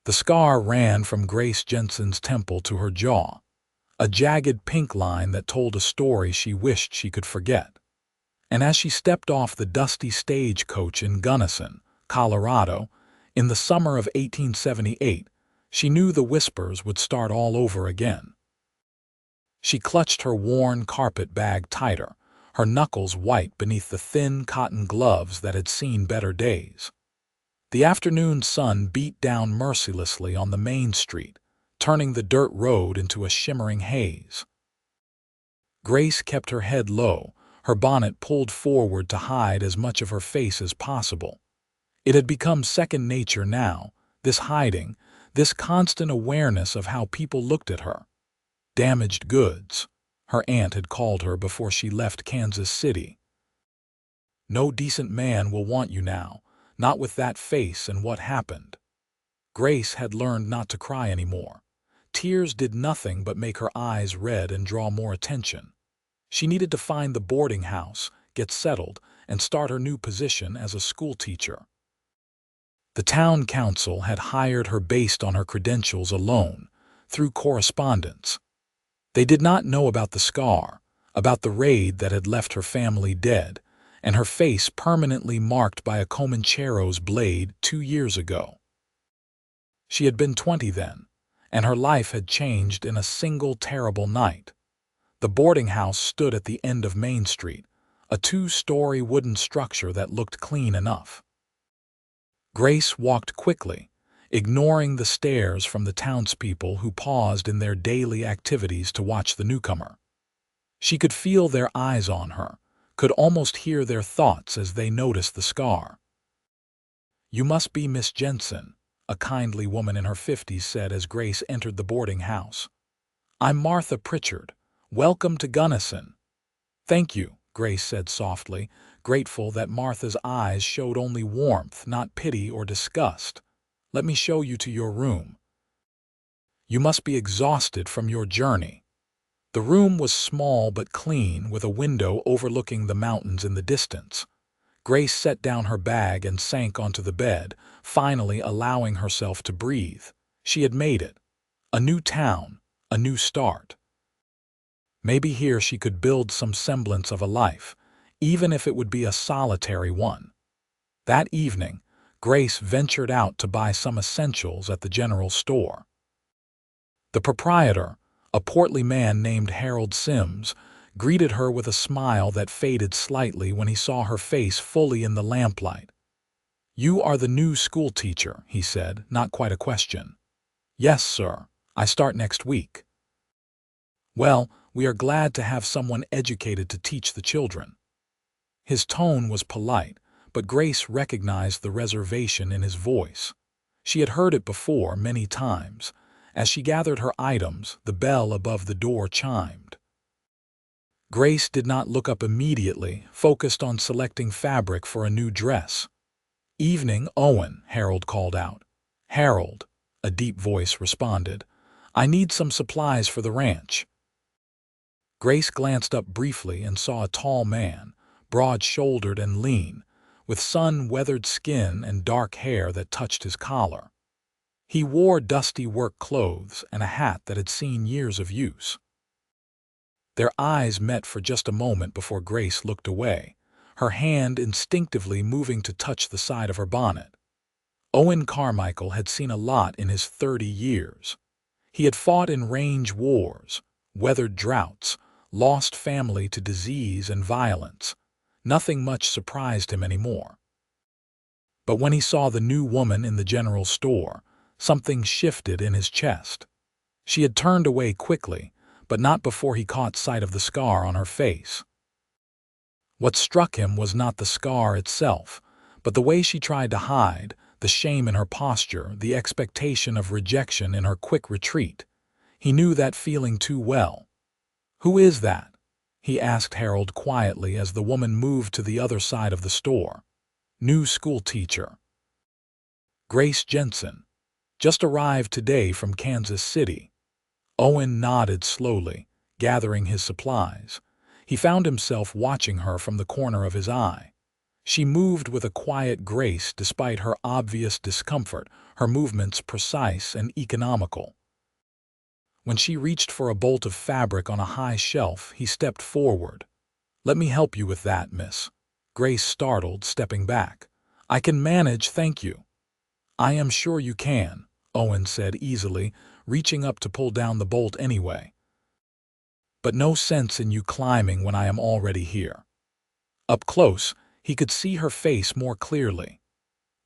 The scar ran from Grace Jensen's temple to her jaw, a jagged pink line that told a story she wished she could forget. And as she stepped off the dusty stagecoach in Gunnison, Colorado, in the summer of 1878, she knew the whispers would start all over again. She clutched her worn carpet bag tighter, her knuckles white beneath the thin cotton gloves that had seen better days. The afternoon sun beat down mercilessly on the main street, turning the dirt road into a shimmering haze. Grace kept her head low, her bonnet pulled forward to hide as much of her face as possible. It had become second nature now, this hiding, this constant awareness of how people looked at her. Damaged goods, her aunt had called her before she left Kansas City. No decent man will want you now, not with that face and what happened. Grace had learned not to cry anymore. Tears did nothing but make her eyes red and draw more attention. She needed to find the boarding house, get settled, and start her new position as a schoolteacher. The town council had hired her based on her credentials alone, through correspondence. They did not know about the scar, about the raid that had left her family dead, and her face permanently marked by a Comanchero's blade 2 years ago. She had been 20 then, and her life had changed in a single terrible night. The boarding house stood at the end of Main Street, a 2-story wooden structure that looked clean enough. Grace walked quickly, ignoring the stares from the townspeople who paused in their daily activities to watch the newcomer. She could feel their eyes on her, could almost hear their thoughts as they noticed the scar. "You must be Miss Jensen," a kindly woman in her 50s said as Grace entered the boarding house. "I'm Martha Pritchard. Welcome to Gunnison." "Thank you," Grace said softly, grateful that Martha's eyes showed only warmth, not pity or disgust. "Let me show you to your room. You must be exhausted from your journey." The room was small but clean, with a window overlooking the mountains in the distance. Grace set down her bag and sank onto the bed, finally allowing herself to breathe. She had made it. A new town, a new start. Maybe here she could build some semblance of a life, even if it would be a solitary one. That evening, Grace ventured out to buy some essentials at the general store. The proprietor, a portly man named Harold Sims, greeted her with a smile that faded slightly when he saw her face fully in the lamplight. "You are the new schoolteacher," he said, not quite a question. "Yes, sir. I start next week." "Well, we are glad to have someone educated to teach the children." His tone was polite, but Grace recognized the reservation in his voice. She had heard it before many times. As she gathered her items, the bell above the door chimed. Grace did not look up immediately, focused on selecting fabric for a new dress. "Evening, Owen," Harold called out. "Harold," a deep voice responded. "I need some supplies for the ranch." Grace glanced up briefly and saw a tall man, broad-shouldered and lean, with sun-weathered skin and dark hair that touched his collar. He wore dusty work clothes and a hat that had seen years of use. Their eyes met for just a moment before Grace looked away, her hand instinctively moving to touch the side of her bonnet. Owen Carmichael had seen a lot in his 30 years. He had fought in range wars, weathered droughts, lost family to disease and violence. Nothing much surprised him anymore. But when he saw the new woman in the general store, something shifted in his chest. She had turned away quickly, but not before he caught sight of the scar on her face. What struck him was not the scar itself, but the way she tried to hide, the shame in her posture, the expectation of rejection in her quick retreat. He knew that feeling too well. "Who is that?" he asked Harold quietly as the woman moved to the other side of the store. "New schoolteacher. Grace Jensen. Just arrived today from Kansas City." Owen nodded slowly, gathering his supplies. He found himself watching her from the corner of his eye. She moved with a quiet grace despite her obvious discomfort, her movements precise and economical. When she reached for a bolt of fabric on a high shelf, he stepped forward. "Let me help you with that, miss." Grace startled, stepping back. "I can manage, thank you." "I am sure you can," Owen said easily, reaching up to pull down the bolt anyway. "But no sense in you climbing when I am already here." Up close, he could see her face more clearly.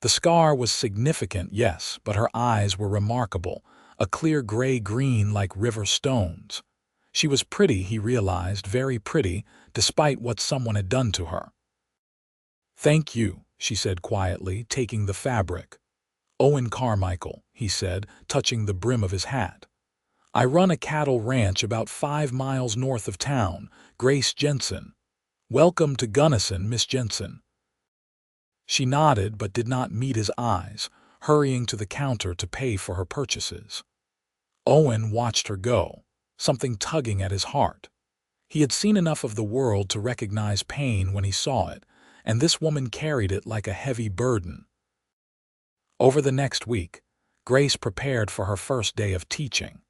The scar was significant, yes, but her eyes were remarkable, a clear gray-green like river stones. She was pretty, he realized, very pretty, despite what someone had done to her. "Thank you," she said quietly, taking the fabric. "Owen Carmichael," he said, touching the brim of his hat. "I run a cattle ranch about 5 miles north of town, Grace Jensen. Welcome to Gunnison, Miss Jensen." She nodded but did not meet his eyes, hurrying to the counter to pay for her purchases. Owen watched her go, something tugging at his heart. He had seen enough of the world to recognize pain when he saw it, and this woman carried it like a heavy burden. Over the next week, Grace prepared for her first day of teaching.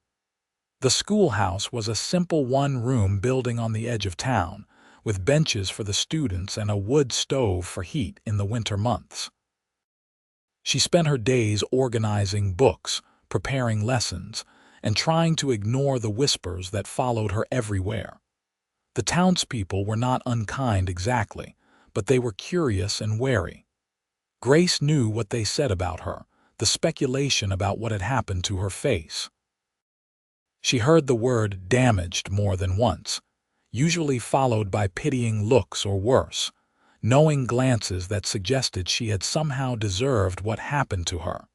The schoolhouse was a simple one-room building on the edge of town, with benches for the students and a wood stove for heat in the winter months. She spent her days organizing books, preparing lessons, and trying to ignore the whispers that followed her everywhere. The townspeople were not unkind exactly, but they were curious and wary. Grace knew what they said about her, the speculation about what had happened to her face. She heard the word damaged more than once, usually followed by pitying looks or worse, knowing glances that suggested she had somehow deserved what happened to her.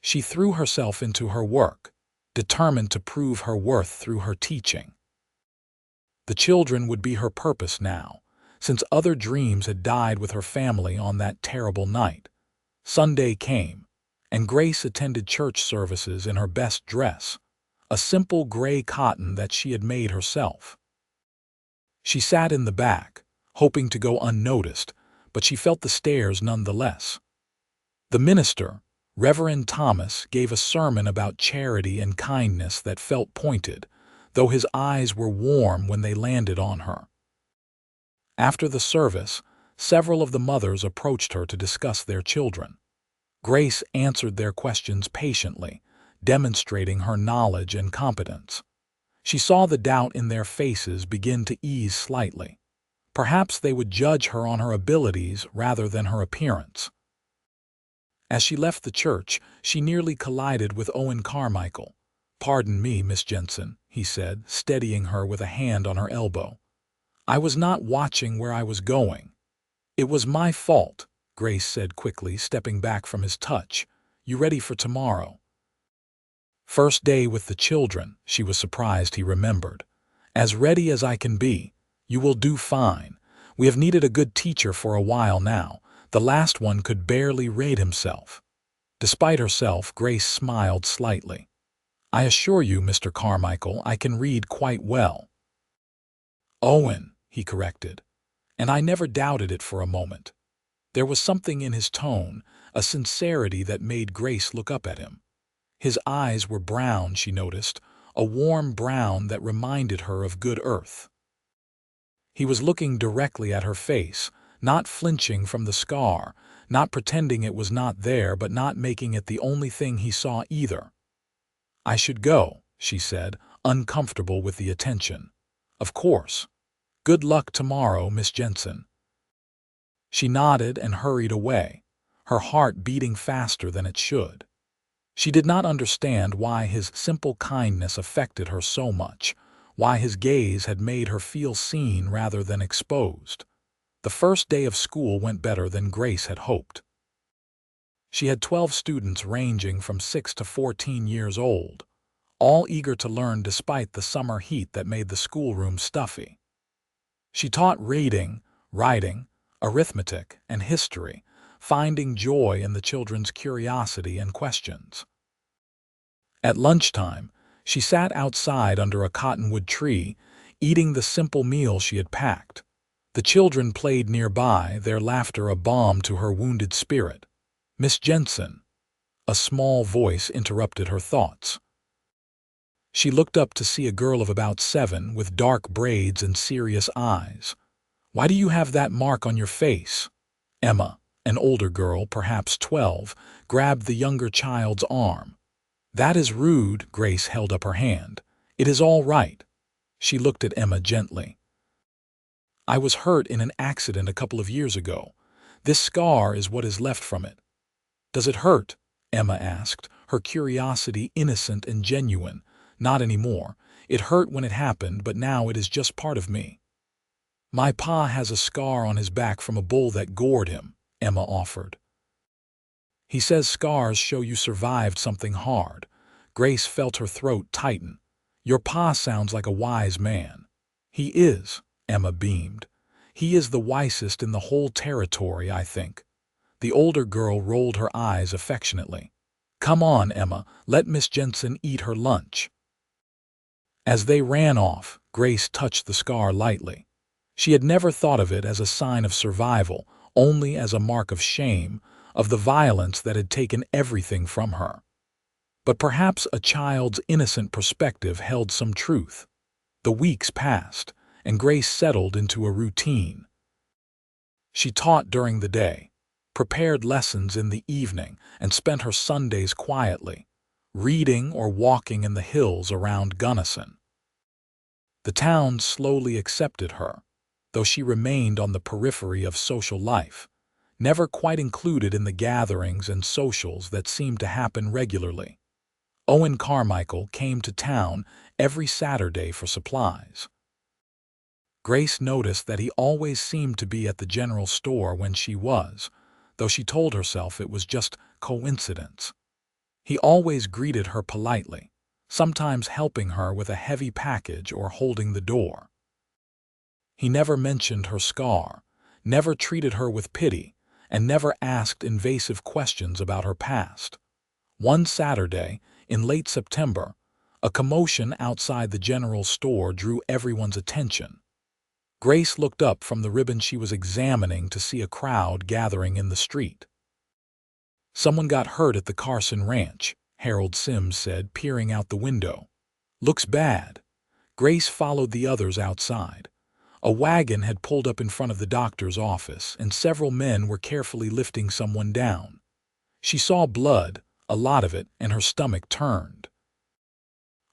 She threw herself into her work, determined to prove her worth through her teaching. The children would be her purpose now, since other dreams had died with her family on that terrible night. Sunday came, and Grace attended church services in her best dress, a simple gray cotton that she had made herself. She sat in the back, hoping to go unnoticed, but she felt the stares nonetheless. The minister, Reverend Thomas, gave a sermon about charity and kindness that felt pointed, though his eyes were warm when they landed on her. After the service, several of the mothers approached her to discuss their children. Grace answered their questions patiently, demonstrating her knowledge and competence. She saw the doubt in their faces begin to ease slightly. Perhaps they would judge her on her abilities rather than her appearance. As she left the church, she nearly collided with Owen Carmichael. "Pardon me, Miss Jensen," he said, steadying her with a hand on her elbow. "I was not watching where I was going." "It was my fault," Grace said quickly, stepping back from his touch. "You ready for tomorrow?" "First day with the children," she was surprised he remembered. "As ready as I can be. You will do fine. We have needed a good teacher for a while now. The last one could barely rate himself." Despite herself, Grace smiled slightly. "I assure you, Mr. Carmichael, I can read quite well." "Owen," he corrected, and I never doubted it for a moment. There was something in his tone, a sincerity that made Grace look up at him. His eyes were brown, she noticed, a warm brown that reminded her of good earth. He was looking directly at her face, not flinching from the scar, not pretending it was not there, but not making it the only thing he saw either. "I should go," she said, uncomfortable with the attention. "Of course. Good luck tomorrow, Miss Jensen." She nodded and hurried away, her heart beating faster than it should. She did not understand why his simple kindness affected her so much, why his gaze had made her feel seen rather than exposed. The first day of school went better than Grace had hoped. She had 12 students ranging from 6 to 14 years old, all eager to learn despite the summer heat that made the schoolroom stuffy. She taught reading, writing, arithmetic, and history, finding joy in the children's curiosity and questions. At lunchtime, she sat outside under a cottonwood tree, eating the simple meal she had packed. The The children played nearby, their laughter a balm to her wounded spirit. "Miss Jensen," a small voice interrupted her thoughts. She looked up to see a girl of about 7 with dark braids and serious eyes. "Why do you have that mark on your face?" Emma, an older girl, perhaps 12, grabbed the younger child's arm. "That is rude," Grace held up her hand. "It is all right." She looked at Emma gently. "I was hurt in an accident a couple of years ago. This scar is what is left from it." "Does it hurt?" Emma asked, her curiosity innocent and genuine. "Not anymore. It hurt when it happened, but now it is just part of me." "My pa has a scar on his back from a bull that gored him," Emma offered. "He says scars show you survived something hard." Grace felt her throat tighten. "Your pa sounds like a wise man." "He is," Emma beamed. "He is the wisest in the whole territory, I think." The older girl rolled her eyes affectionately. "Come on, Emma, let Miss Jensen eat her lunch." As they ran off, Grace touched the scar lightly. She had never thought of it as a sign of survival, only as a mark of shame, of the violence that had taken everything from her. But perhaps a child's innocent perspective held some truth. The weeks passed, and Grace settled into a routine. She taught during the day, prepared lessons in the evening, and spent her Sundays quietly, reading or walking in the hills around Gunnison. The town slowly accepted her, though she remained on the periphery of social life, never quite included in the gatherings and socials that seemed to happen regularly. Owen Carmichael came to town every Saturday for supplies. Grace noticed that he always seemed to be at the general store when she was, though she told herself it was just coincidence. He always greeted her politely, sometimes helping her with a heavy package or holding the door. He never mentioned her scar, never treated her with pity, and never asked invasive questions about her past. One Saturday, in late September, a commotion outside the general store drew everyone's attention. Grace looked up from the ribbon she was examining to see a crowd gathering in the street. "Someone got hurt at the Carson Ranch," Harold Sims said, peering out the window. "Looks bad." Grace followed the others outside. A wagon had pulled up in front of the doctor's office, and several men were carefully lifting someone down. She saw blood, a lot of it, and her stomach turned.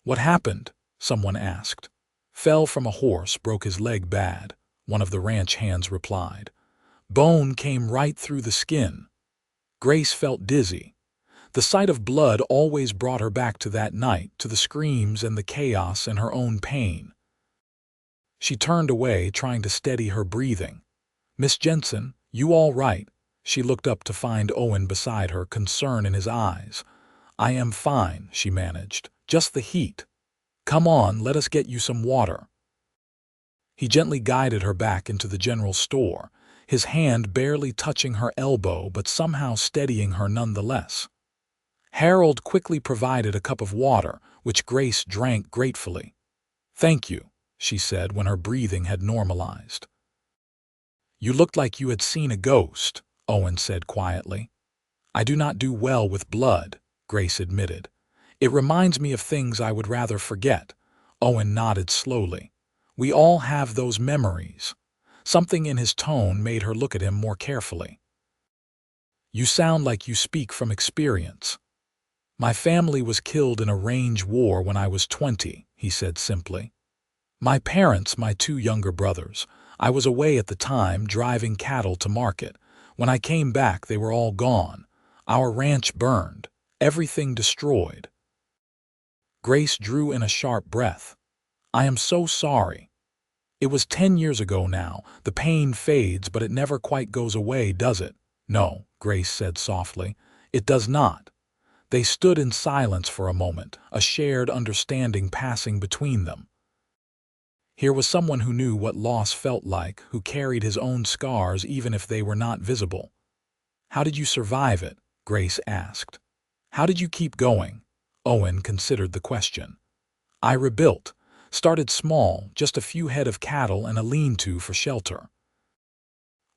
"What happened?" someone asked. "Fell from a horse, broke his leg bad," one of the ranch hands replied. "Bone came right through the skin." Grace felt dizzy. The sight of blood always brought her back to that night, to the screams and the chaos and her own pain. She turned away, trying to steady her breathing. "Miss Jensen, you all right?" She looked up to find Owen beside her, concern in his eyes. "I am fine," she managed. "Just the heat. Come on, let us get you some water." He gently guided her back into the general store, his hand barely touching her elbow but somehow steadying her nonetheless. Harold quickly provided a cup of water, which Grace drank gratefully. "Thank you," she said when her breathing had normalized. "You looked like you had seen a ghost," Owen said quietly. "I do not do well with blood," Grace admitted. "It reminds me of things I would rather forget." Owen nodded slowly. "We all have those memories." Something in his tone made her look at him more carefully. "You sound like you speak from experience." "My family was killed in a range war when I was 20, he said simply. "My parents, my 2 younger brothers. I was away at the time, driving cattle to market. When I came back, they were all gone. Our ranch burned. Everything destroyed." Grace drew in a sharp breath. "I am so sorry." "It was 10 years ago now. The pain fades, but it never quite goes away, does it?" "No," Grace said softly. "It does not." They stood in silence for a moment, a shared understanding passing between them. Here was someone who knew what loss felt like, who carried his own scars even if they were not visible. "How did you survive it?" Grace asked. "How did you keep going?" Owen considered the question. "I rebuilt. Started small, just a few head of cattle and a lean-to for shelter.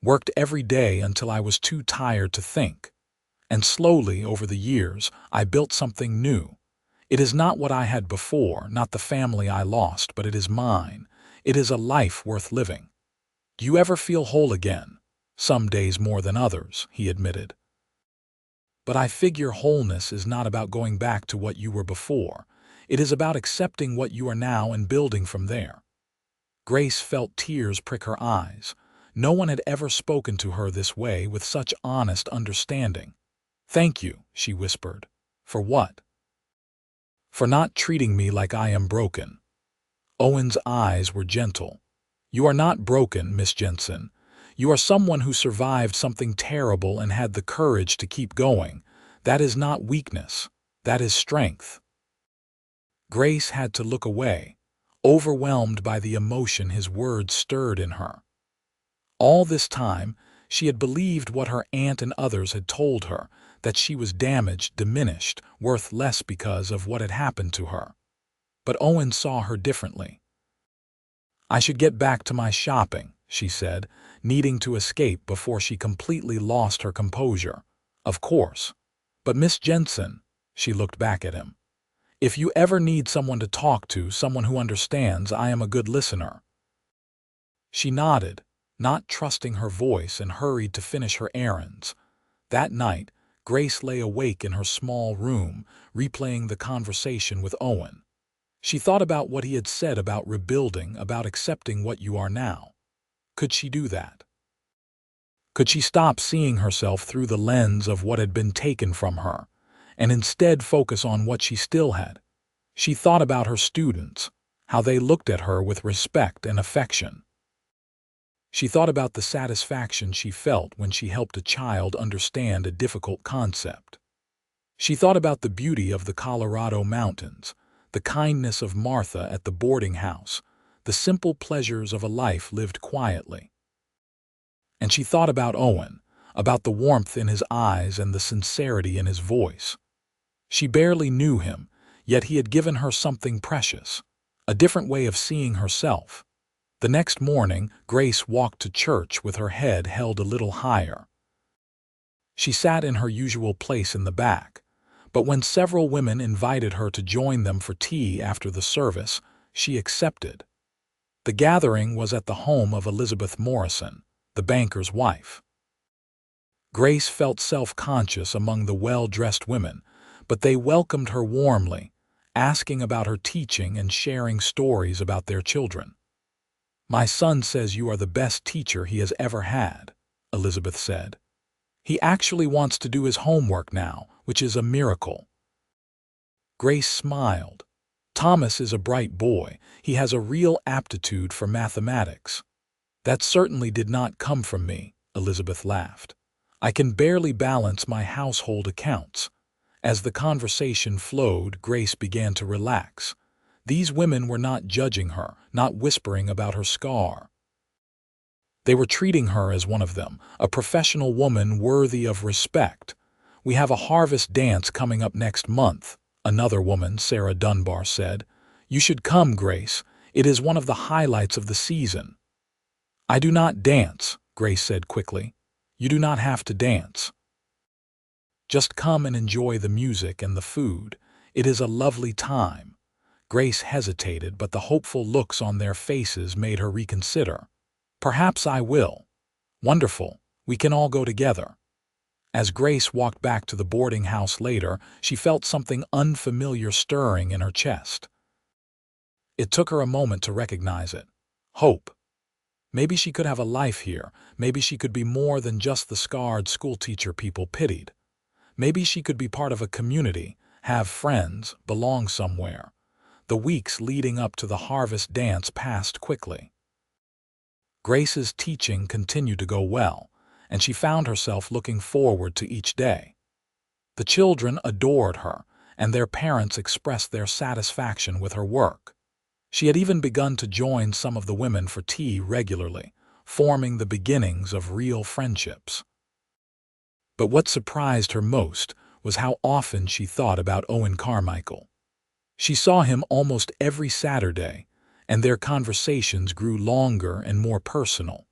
Worked every day until I was too tired to think. And slowly, over the years, I built something new. It is not what I had before, not the family I lost, but it is mine. It is a life worth living. Do you ever feel whole again? Some days more than others, he admitted. But I figure wholeness is not about going back to what you were before. It is about accepting what you are now and building from there. Grace felt tears prick her eyes. No one had ever spoken to her this way with such honest understanding. "Thank you," she whispered. "For what?" "For not treating me like I am broken." Owen's eyes were gentle. "You are not broken, Miss Jensen. You are someone who survived something terrible and had the courage to keep going. That is not weakness. That is strength." Grace had to look away, overwhelmed by the emotion his words stirred in her. All this time, she had believed what her aunt and others had told her, that she was damaged, diminished, worth less because of what had happened to her. But Owen saw her differently. "I should get back to my shopping," she said, needing to escape before she completely lost her composure. "Of course. But Miss Jensen," she looked back at him, "if you ever need someone to talk to, someone who understands, I am a good listener." She nodded, not trusting her voice, and hurried to finish her errands. That night, Grace lay awake in her small room, replaying the conversation with Owen. She thought about what he had said about rebuilding, about accepting what you are now. Could she do that? Could she stop seeing herself through the lens of what had been taken from her, and instead focus on what she still had? She thought about her students, how they looked at her with respect and affection. She thought about the satisfaction she felt when she helped a child understand a difficult concept. She thought about the beauty of the Colorado mountains, the kindness of Martha at the boarding house, the simple pleasures of a life lived quietly. And she thought about Owen, about the warmth in his eyes and the sincerity in his voice. She barely knew him, yet he had given her something precious, a different way of seeing herself. The next morning, Grace walked to church with her head held a little higher. She sat in her usual place in the back, but when several women invited her to join them for tea after the service, she accepted. The gathering was at the home of Elizabeth Morrison, the banker's wife. Grace felt self-conscious among the well-dressed women, but they welcomed her warmly, asking about her teaching and sharing stories about their children. "My son says you are the best teacher he has ever had," Elizabeth said. "He actually wants to do his homework now, which is a miracle." Grace smiled. "Thomas is a bright boy. He has a real aptitude for mathematics." "That certainly did not come from me," Elizabeth laughed. "I can barely balance my household accounts." As the conversation flowed, Grace began to relax. These women were not judging her, not whispering about her scar. They were treating her as one of them, a professional woman worthy of respect. "We have a harvest dance coming up next month," another woman, Sarah Dunbar, said. "You should come, Grace. It is one of the highlights of the season." "I do not dance," Grace said quickly. "You do not have to dance. Just come and enjoy the music and the food. It is a lovely time." Grace hesitated, but the hopeful looks on their faces made her reconsider. "Perhaps I will." "Wonderful. We can all go together." As Grace walked back to the boarding house later, she felt something unfamiliar stirring in her chest. It took her a moment to recognize it. Hope. Maybe she could have a life here. Maybe she could be more than just the scarred schoolteacher people pitied. Maybe she could be part of a community, have friends, belong somewhere. The weeks leading up to the harvest dance passed quickly. Grace's teaching continued to go well, and she found herself looking forward to each day. The children adored her, and their parents expressed their satisfaction with her work. She had even begun to join some of the women for tea regularly, forming the beginnings of real friendships. But what surprised her most was how often she thought about Owen Carmichael. She saw him almost every Saturday, and their conversations grew longer and more personal.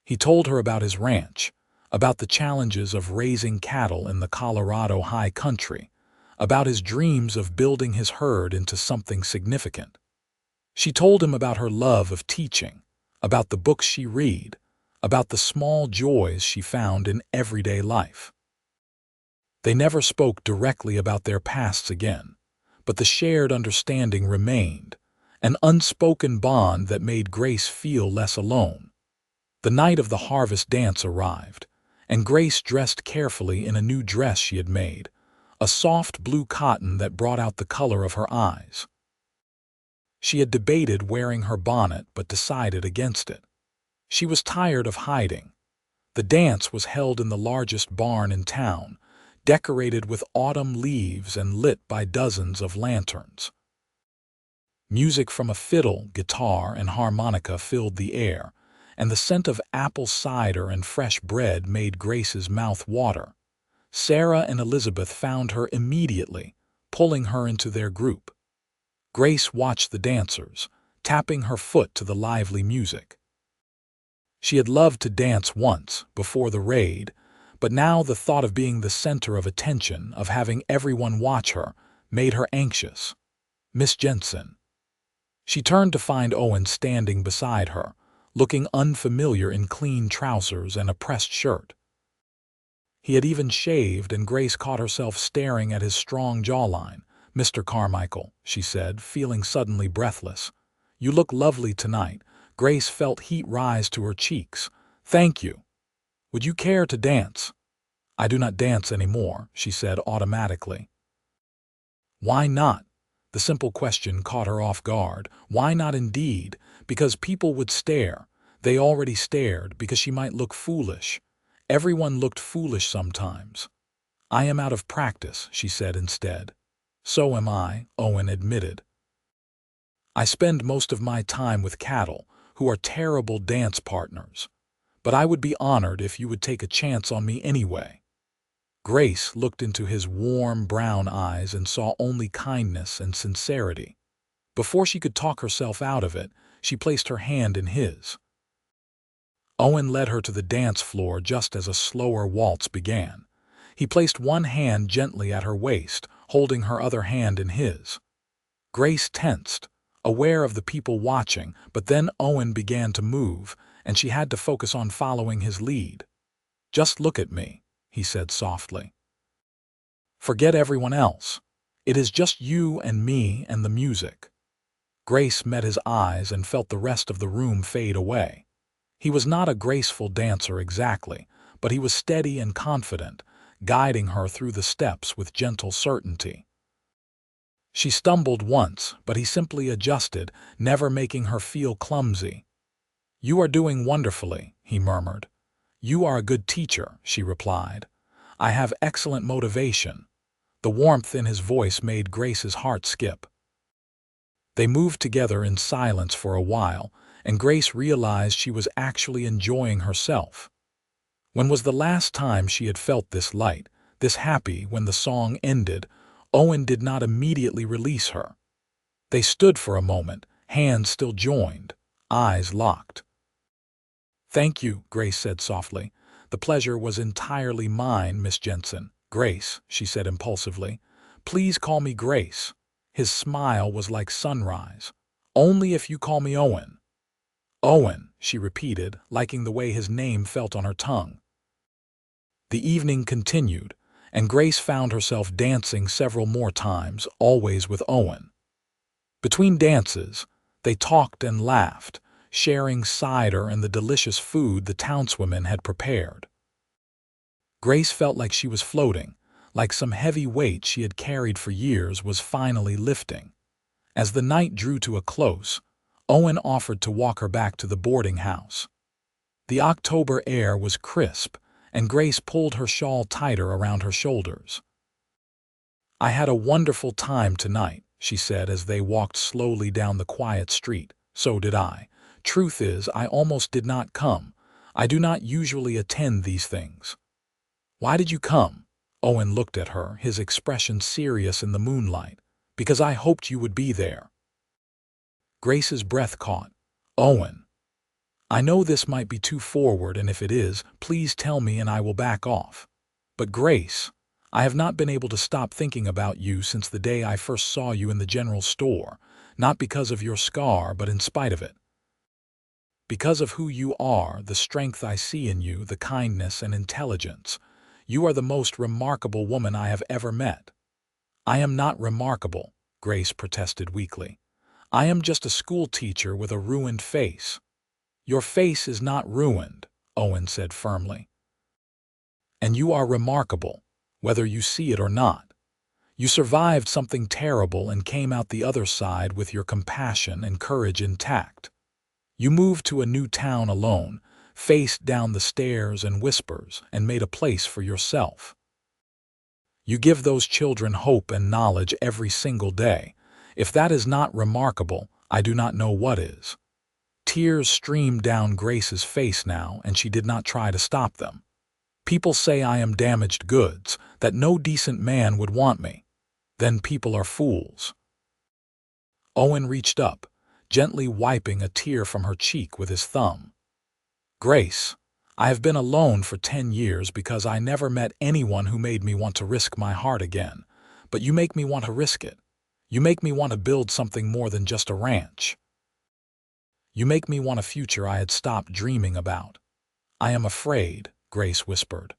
He told her about his ranch, about the challenges of raising cattle in the Colorado high country, about his dreams of building his herd into something significant. She told him about her love of teaching, about the books she read, about the small joys she found in everyday life. They never spoke directly about their pasts again, but the shared understanding remained, an unspoken bond that made Grace feel less alone. The night of the harvest dance arrived, and Grace dressed carefully in a new dress she had made, a soft blue cotton that brought out the color of her eyes. She had debated wearing her bonnet but decided against it. She was tired of hiding. The dance was held in the largest barn in town, decorated with autumn leaves and lit by dozens of lanterns. Music from a fiddle, guitar, and harmonica filled the air, and the scent of apple cider and fresh bread made Grace's mouth water. Sarah and Elizabeth found her immediately, pulling her into their group. Grace watched the dancers, tapping her foot to the lively music. She had loved to dance once, before the raid, but now the thought of being the center of attention, of having everyone watch her, made her anxious. Miss Jensen. She turned to find Owen standing beside her, looking unfamiliar in clean trousers and a pressed shirt. He had even shaved, and Grace caught herself staring at his strong jawline. "Mr. Carmichael," she said, feeling suddenly breathless. "You look lovely tonight." Grace felt heat rise to her cheeks. "Thank you. Would you care to dance?" "I do not dance anymore," she said automatically. "Why not?" The simple question caught her off guard. Why not indeed? Because people would stare. They already stared, because she might look foolish. Everyone looked foolish sometimes. "I am out of practice," she said instead. "So am I," Owen admitted. "I spend most of my time with cattle, who are terrible dance partners. But I would be honored if you would take a chance on me anyway." Grace looked into his warm brown eyes and saw only kindness and sincerity. Before she could talk herself out of it, she placed her hand in his. Owen led her to the dance floor just as a slower waltz began. He placed one hand gently at her waist, holding her other hand in his. Grace tensed, aware of the people watching, but then Owen began to move, and she had to focus on following his lead. "Just look at me," he said softly. "Forget everyone else. It is just you and me and the music." Grace met his eyes and felt the rest of the room fade away. He was not a graceful dancer exactly, but he was steady and confident, guiding her through the steps with gentle certainty. She stumbled once, but he simply adjusted, never making her feel clumsy. "You are doing wonderfully," he murmured. "You are a good teacher," she replied. "I have excellent motivation." The warmth in his voice made Grace's heart skip. They moved together in silence for a while, and Grace realized she was actually enjoying herself. When was the last time she had felt this light, this happy? When the song ended, Owen did not immediately release her. They stood for a moment, hands still joined, eyes locked. "Thank you," Grace said softly. "The pleasure was entirely mine, Miss Jensen." "Grace," she said impulsively. "Please call me Grace." His smile was like sunrise. "Only if you call me Owen." "Owen," she repeated, liking the way his name felt on her tongue. The evening continued, and Grace found herself dancing several more times, always with Owen. Between dances, they talked and laughed, sharing cider and the delicious food the townswomen had prepared. Grace felt like she was floating, like some heavy weight she had carried for years was finally lifting. As the night drew to a close, Owen offered to walk her back to the boarding house. The October air was crisp, and Grace pulled her shawl tighter around her shoulders. "I had a wonderful time tonight," she said as they walked slowly down the quiet street. "So did I. Truth is, I almost did not come. I do not usually attend these things." "Why did you come?" Owen looked at her, his expression serious in the moonlight. "Because I hoped you would be there." Grace's breath caught. "Owen." I know this might be too forward, and if it is, please tell me and I will back off. But Grace, I have not been able to stop thinking about you since the day I first saw you in the general store, not because of your scar, but in spite of it. Because of who you are, the strength I see in you, the kindness and intelligence. You are the most remarkable woman I have ever met. I am not remarkable, Grace protested weakly. I am just a school teacher with a ruined face. Your face is not ruined, Owen said firmly. And you are remarkable, whether you see it or not. You survived something terrible and came out the other side with your compassion and courage intact. You moved to a new town alone, faced down the stairs and whispers, and made a place for yourself. You give those children hope and knowledge every single day. If that is not remarkable, I do not know what is. Tears streamed down Grace's face now, and she did not try to stop them. People say I am damaged goods, that no decent man would want me. Then people are fools. Owen reached up, gently wiping a tear from her cheek with his thumb. Grace, I have been alone for 10 years because I never met anyone who made me want to risk my heart again. But you make me want to risk it. You make me want to build something more than just a ranch. You make me want a future I had stopped dreaming about. I am afraid, Grace whispered.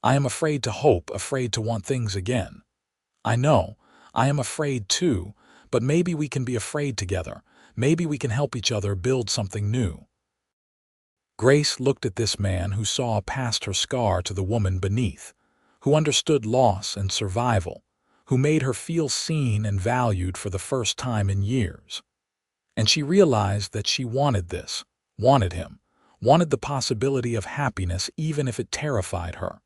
I am afraid to hope, afraid to want things again. I know, I am afraid too, but maybe we can be afraid together. Maybe we can help each other build something new. Grace looked at this man who saw past her scar to the woman beneath, who understood loss and survival, who made her feel seen and valued for the first time in years. And she realized that she wanted this, wanted him, wanted the possibility of happiness even if it terrified her.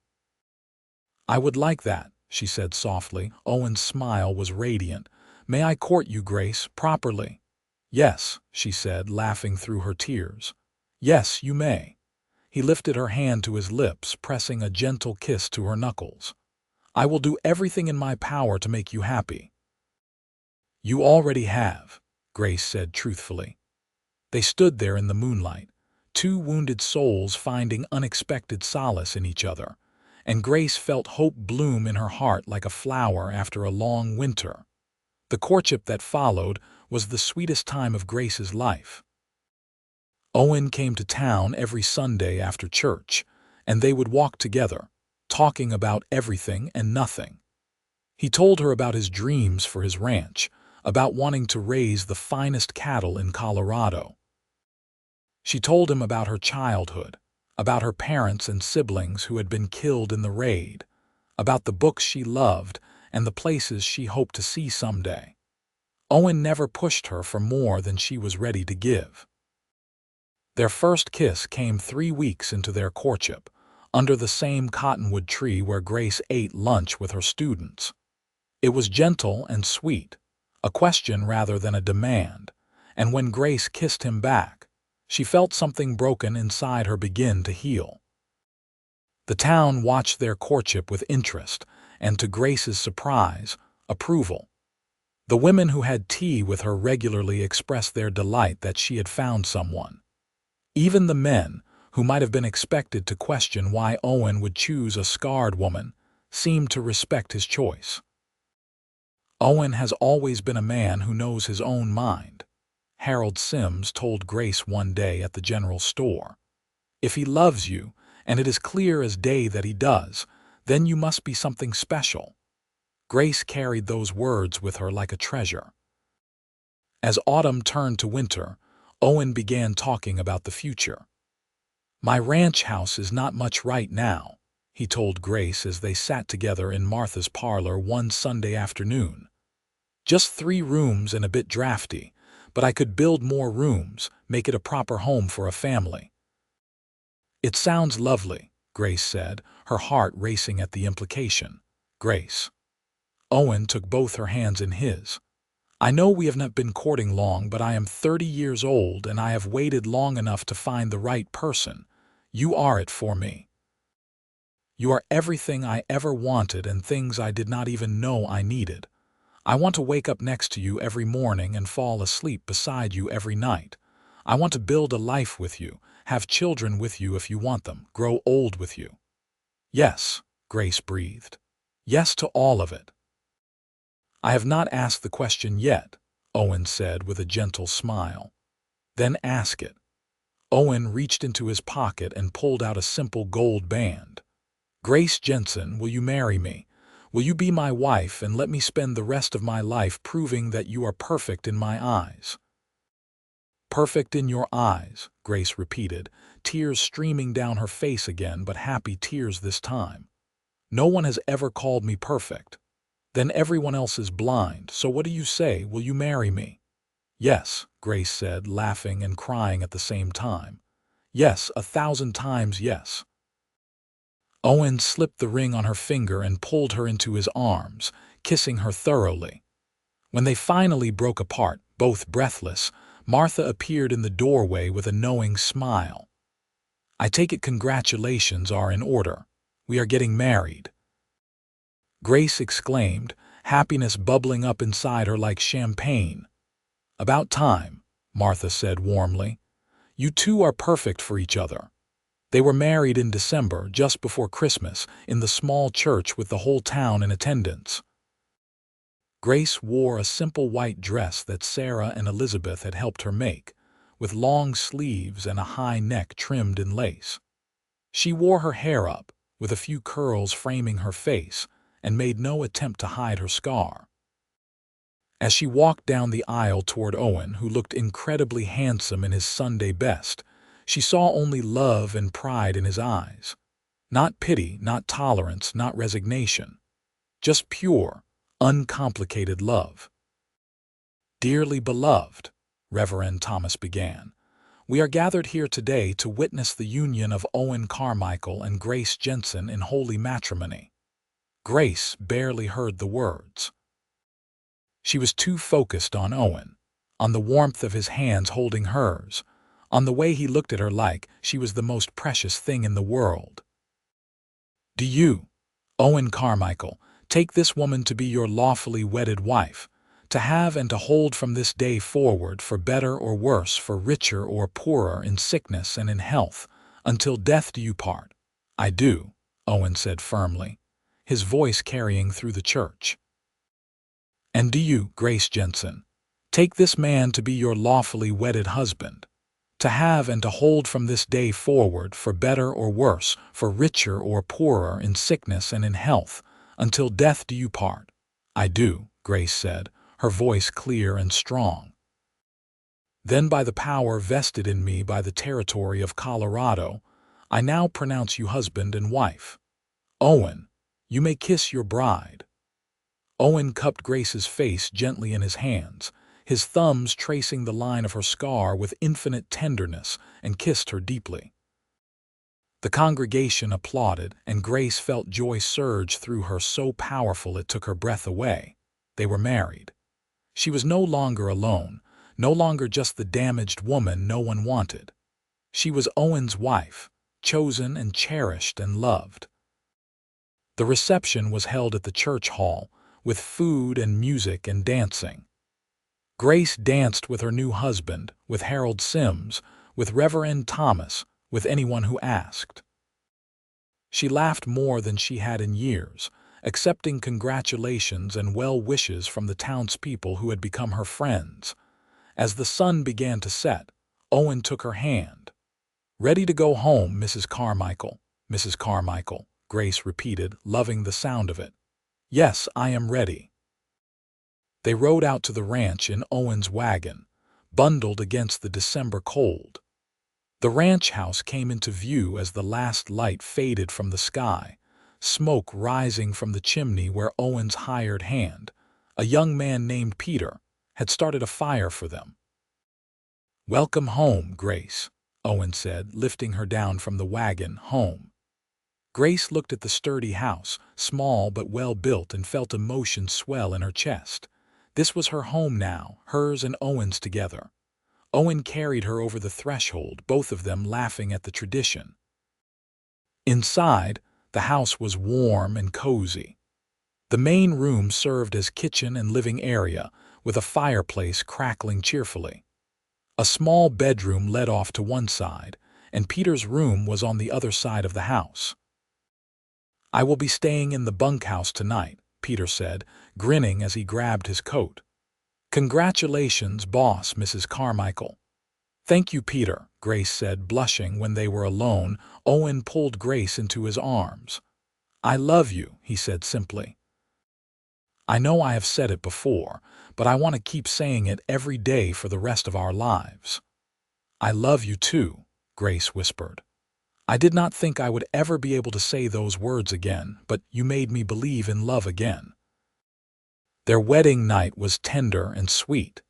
I would like that, she said softly. Owen's smile was radiant. May I court you, Grace, properly? Yes, she said, laughing through her tears. Yes, you may. He lifted her hand to his lips, pressing a gentle kiss to her knuckles. I will do everything in my power to make you happy. You already have, Grace said truthfully. They stood there in the moonlight, two wounded souls finding unexpected solace in each other, and Grace felt hope bloom in her heart like a flower after a long winter. The courtship that followed was the sweetest time of Grace's life. Owen came to town every Sunday after church, and they would walk together, talking about everything and nothing. He told her about his dreams for his ranch, about wanting to raise the finest cattle in Colorado. She told him about her childhood, about her parents and siblings who had been killed in the raid, about the books she loved and the places she hoped to see someday. Owen never pushed her for more than she was ready to give. Their first kiss came 3 weeks into their courtship, under the same cottonwood tree where Grace ate lunch with her students. It was gentle and sweet, a question rather than a demand, and when Grace kissed him back, she felt something broken inside her begin to heal. The town watched their courtship with interest, and to Grace's surprise, approval. The women who had tea with her regularly expressed their delight that she had found someone. Even the men, who might have been expected to question why Owen would choose a scarred woman, seemed to respect his choice. Owen has always been a man who knows his own mind, Harold Sims told Grace one day at the general store. If he loves you, and it is clear as day that he does, then you must be something special. Grace carried those words with her like a treasure. As autumn turned to winter, Owen began talking about the future. My ranch house is not much right now, he told Grace as they sat together in Martha's parlor one Sunday afternoon. Just 3 rooms and a bit drafty, but I could build more rooms, make it a proper home for a family. It sounds lovely, Grace said, her heart racing at the implication. Grace. Owen took both her hands in his. I know we have not been courting long, but I am 30 years old and I have waited long enough to find the right person. You are it for me. You are everything I ever wanted and things I did not even know I needed. I want to wake up next to you every morning and fall asleep beside you every night. I want to build a life with you, Have children with you if you want them. Grow old with you. Yes, Grace breathed. Yes to all of it. I have not asked the question yet, Owen said with a gentle smile. Then ask it. Owen reached into his pocket and pulled out a simple gold band. Grace Jensen, will you marry me? Will you be my wife and let me spend the rest of my life proving that you are perfect in my eyes? Perfect in your eyes, Grace repeated, tears streaming down her face again, but happy tears this time. No one has ever called me perfect. Then everyone else is blind, so what do you say? Will you marry me? Yes, Grace said, laughing and crying at the same time. Yes, 1,000 times yes. Owen slipped the ring on her finger and pulled her into his arms, kissing her thoroughly. When they finally broke apart, both breathless, Martha appeared in the doorway with a knowing smile. I take it congratulations are in order. We are getting married. Grace exclaimed, happiness bubbling up inside her like champagne. About time, Martha said warmly. You two are perfect for each other. They were married in December, just before Christmas, in the small church with the whole town in attendance. Grace wore a simple white dress that Sarah and Elizabeth had helped her make, with long sleeves and a high neck trimmed in lace. She wore her hair up, with a few curls framing her face, and made no attempt to hide her scar. As she walked down the aisle toward Owen, who looked incredibly handsome in his Sunday best, she saw only love and pride in his eyes. Not pity, not tolerance, not resignation. Just pure, uncomplicated love. Dearly beloved, Reverend Thomas began, we are gathered here today to witness the union of Owen Carmichael and Grace Jensen in holy matrimony. Grace barely heard the words. She was too focused on Owen, on the warmth of his hands holding hers, on the way he looked at her like she was the most precious thing in the world. Do you, Owen Carmichael, take this woman to be your lawfully wedded wife, to have and to hold from this day forward for better or worse, for richer or poorer, in sickness and in health, until death do you part? I do, Owen said firmly, his voice carrying through the church. And do you, Grace Jensen, take this man to be your lawfully wedded husband, to have and to hold from this day forward for better or worse, for richer or poorer, in sickness and in health, until death do you part? I do, Grace said, her voice clear and strong. Then by the power vested in me by the territory of Colorado, I now pronounce you husband and wife. Owen, you may kiss your bride. Owen cupped Grace's face gently in his hands, his thumbs tracing the line of her scar with infinite tenderness, and kissed her deeply. The congregation applauded, and Grace felt joy surge through her so powerful it took her breath away. They were married. She was no longer alone, no longer just the damaged woman no one wanted. She was Owen's wife, chosen and cherished and loved. The reception was held at the church hall, with food and music and dancing. Grace danced with her new husband, with Harold Sims, with Reverend Thomas, with anyone who asked. She laughed more than she had in years, accepting congratulations and well wishes from the townspeople who had become her friends. As the sun began to set, Owen took her hand. Ready to go home, Mrs. Carmichael, Mrs. Carmichael, Grace repeated, loving the sound of it. Yes, I am ready. They rode out to the ranch in Owen's wagon, bundled against the December cold. The ranch house came into view as the last light faded from the sky, smoke rising from the chimney where Owen's hired hand, a young man named Peter, had started a fire for them. Welcome home, Grace, Owen said, lifting her down from the wagon. Home. Grace looked at the sturdy house, small but well built, and felt emotion swell in her chest. This was her home now, hers and Owen's together. Owen carried her over the threshold, both of them laughing at the tradition. Inside, the house was warm and cozy. The main room served as kitchen and living area, with a fireplace crackling cheerfully. A small bedroom led off to one side, and Peter's room was on the other side of the house. "I will be staying in the bunkhouse tonight," Peter said, grinning as he grabbed his coat. "Congratulations, boss, Mrs. Carmichael." "Thank you, Peter," Grace said, blushing when they were alone. Owen pulled Grace into his arms. "I love you," he said simply. "I know I have said it before, but I want to keep saying it every day for the rest of our lives." "I love you too," Grace whispered. "I did not think I would ever be able to say those words again, but you made me believe in love again." Their wedding night was tender and sweet.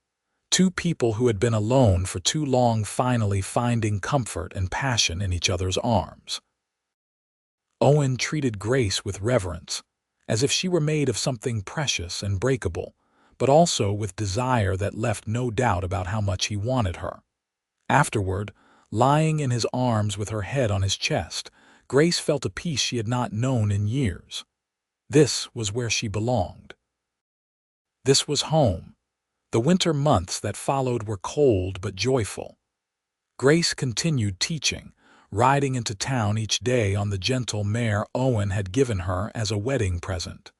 Two people who had been alone for too long finally finding comfort and passion in each other's arms. Owen treated Grace with reverence, as if she were made of something precious and breakable, but also with desire that left no doubt about how much he wanted her. Afterward, lying in his arms with her head on his chest, Grace felt a peace she had not known in years. This was where she belonged. This was home. The winter months that followed were cold but joyful. Grace continued teaching, riding into town each day on the gentle mare Owen had given her as a wedding present.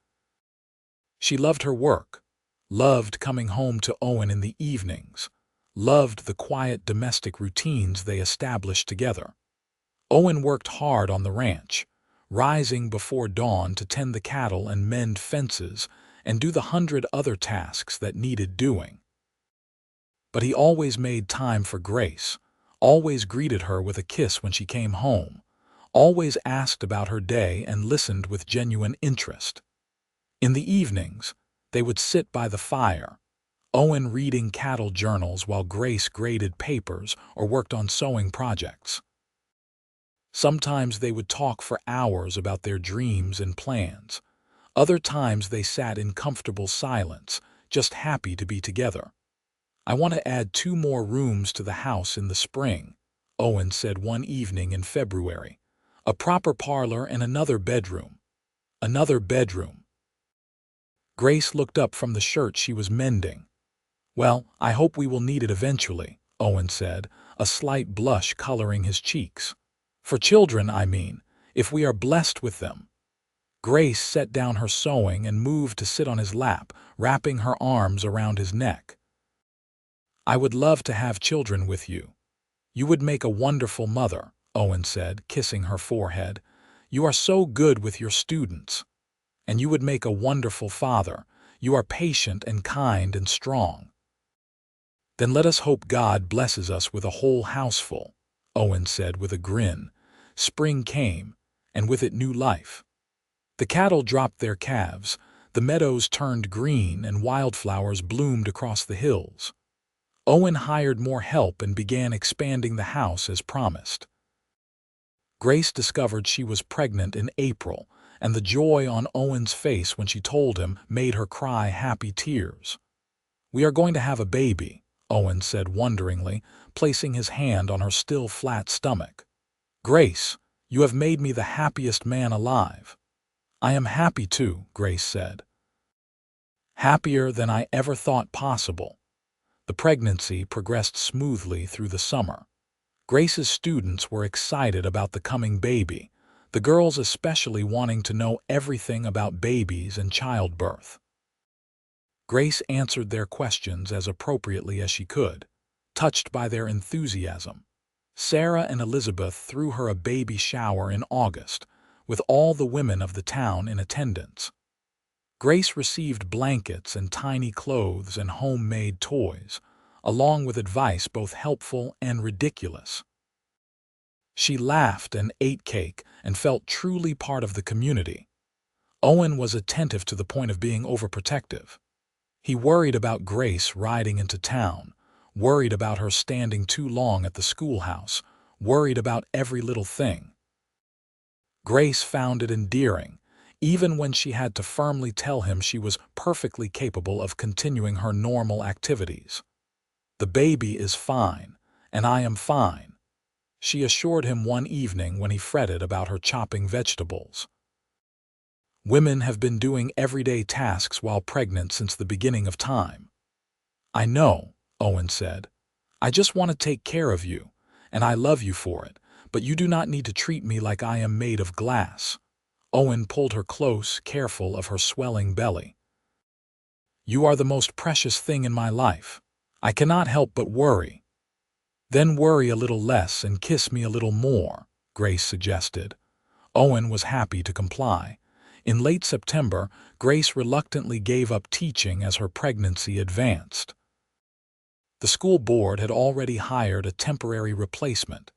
She loved her work, loved coming home to Owen in the evenings, loved the quiet domestic routines they established together. Owen worked hard on the ranch, rising before dawn to tend the cattle and mend fences and do the 100 other tasks that needed doing. But he always made time for Grace, always greeted her with a kiss when she came home, always asked about her day and listened with genuine interest. In the evenings, they would sit by the fire, Owen reading cattle journals while Grace graded papers or worked on sewing projects. Sometimes they would talk for hours about their dreams and plans. Other times they sat in comfortable silence, just happy to be together. "I want to add 2 more rooms to the house in the spring," Owen said one evening in February. "A proper parlor and another bedroom." Another bedroom. Grace looked up from the shirt she was mending. "Well, I hope we will need it eventually," Owen said, a slight blush coloring his cheeks. "For children, I mean, if we are blessed with them." Grace set down her sewing and moved to sit on his lap, wrapping her arms around his neck. "I would love to have children with you. You would make a wonderful mother," Owen said, kissing her forehead. "You are so good with your students. And you would make a wonderful father. You are patient and kind and strong." "Then let us hope God blesses us with a whole houseful," Owen said with a grin. Spring came, and with it new life. The cattle dropped their calves, the meadows turned green, and wildflowers bloomed across the hills. Owen hired more help and began expanding the house as promised. Grace discovered she was pregnant in April, and the joy on Owen's face when she told him made her cry happy tears. "We are going to have a baby," Owen said wonderingly, placing his hand on her still flat stomach. "Grace, you have made me the happiest man alive." "I am happy too," Grace said. "Happier than I ever thought possible." The pregnancy progressed smoothly through the summer. Grace's students were excited about the coming baby, the girls especially wanting to know everything about babies and childbirth. Grace answered their questions as appropriately as she could, touched by their enthusiasm. Sarah and Elizabeth threw her a baby shower in August, with all the women of the town in attendance. Grace received blankets and tiny clothes and homemade toys, along with advice both helpful and ridiculous. She laughed and ate cake and felt truly part of the community. Owen was attentive to the point of being overprotective. He worried about Grace riding into town, worried about her standing too long at the schoolhouse, worried about every little thing. Grace found it endearing, even when she had to firmly tell him she was perfectly capable of continuing her normal activities. "The baby is fine, and I am fine," she assured him one evening when he fretted about her chopping vegetables. "Women have been doing everyday tasks while pregnant since the beginning of time." "I know," Owen said. "I just want to take care of you, and I love you for it, but you do not need to treat me like I am made of glass." Owen pulled her close, careful of her swelling belly. "You are the most precious thing in my life. I cannot help but worry." "Then worry a little less and kiss me a little more," Grace suggested. Owen was happy to comply. In late September, Grace reluctantly gave up teaching as her pregnancy advanced. The school board had already hired a temporary replacement,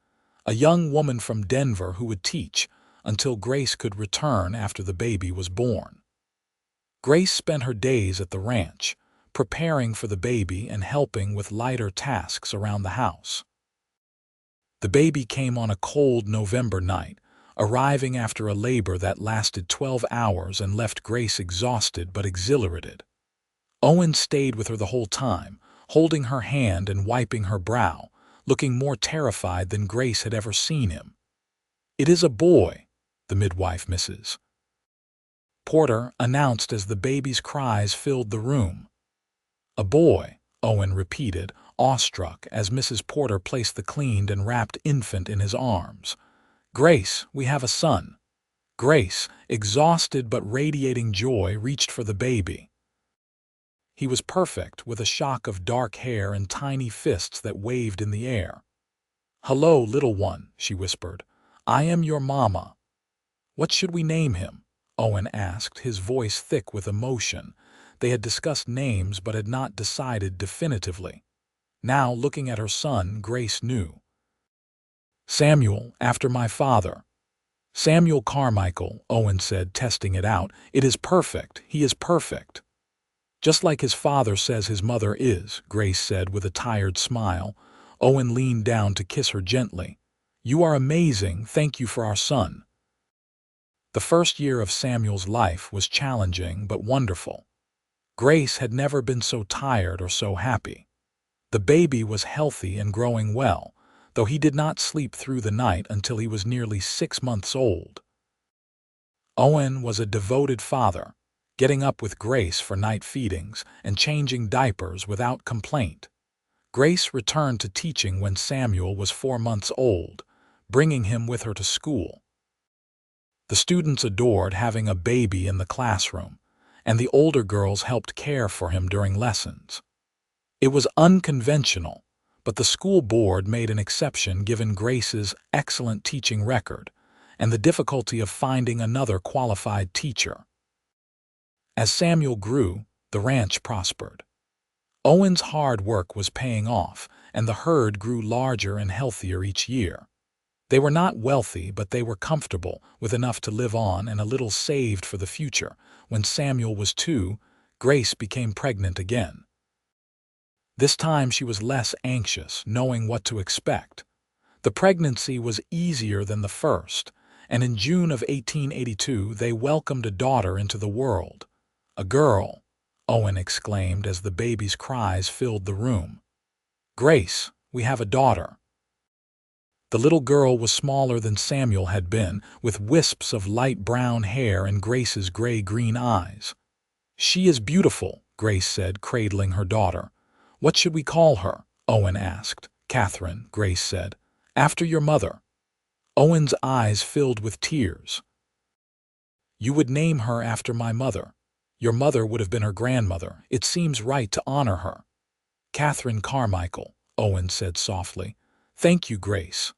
a young woman from Denver who would teach until Grace could return after the baby was born. Grace spent her days at the ranch, preparing for the baby and helping with lighter tasks around the house. The baby came on a cold November night, arriving after a labor that lasted 12 hours and left Grace exhausted but exhilarated. Owen stayed with her the whole time, holding her hand and wiping her brow, looking more terrified than Grace had ever seen him. "It is a boy," the midwife, Mrs. Porter, announced as the baby's cries filled the room. "A boy," Owen repeated, awestruck, as Mrs. Porter placed the cleaned and wrapped infant in his arms. "Grace, we have a son." Grace, exhausted but radiating joy, reached for the baby. He was perfect, with a shock of dark hair and tiny fists that waved in the air. "Hello, little one," she whispered. "I am your mama." "What should we name him?" Owen asked, his voice thick with emotion. They had discussed names but had not decided definitively. Now, looking at her son, Grace knew. "Samuel, after my father." "Samuel Carmichael," Owen said, testing it out. "It is perfect. He is perfect." "Just like his father says his mother is," Grace said with a tired smile. Owen leaned down to kiss her gently. "You are amazing. Thank you for our son." The first year of Samuel's life was challenging but wonderful. Grace had never been so tired or so happy. The baby was healthy and growing well, though he did not sleep through the night until he was nearly 6 months old. Owen was a devoted father, getting up with Grace for night feedings and changing diapers without complaint. Grace returned to teaching when Samuel was 4 months old, bringing him with her to school. The students adored having a baby in the classroom, and the older girls helped care for him during lessons. It was unconventional, but the school board made an exception given Grace's excellent teaching record and the difficulty of finding another qualified teacher. As Samuel grew, the ranch prospered. Owen's hard work was paying off, and the herd grew larger and healthier each year. They were not wealthy, but they were comfortable, with enough to live on and a little saved for the future. When Samuel was 2, Grace became pregnant again. This time she was less anxious, knowing what to expect. The pregnancy was easier than the first, and in June of 1882 they welcomed a daughter into the world. "A girl," Owen exclaimed as the baby's cries filled the room. "Grace, we have a daughter." The little girl was smaller than Samuel had been, with wisps of light brown hair and Grace's gray-green eyes. "She is beautiful," Grace said, cradling her daughter. "What should we call her?" Owen asked. "Catherine," Grace said. "After your mother." Owen's eyes filled with tears. "You would name her after my mother. Your mother would have been her grandmother. It seems right to honor her." "Catherine Carmichael," Owen said softly. "Thank you, Grace."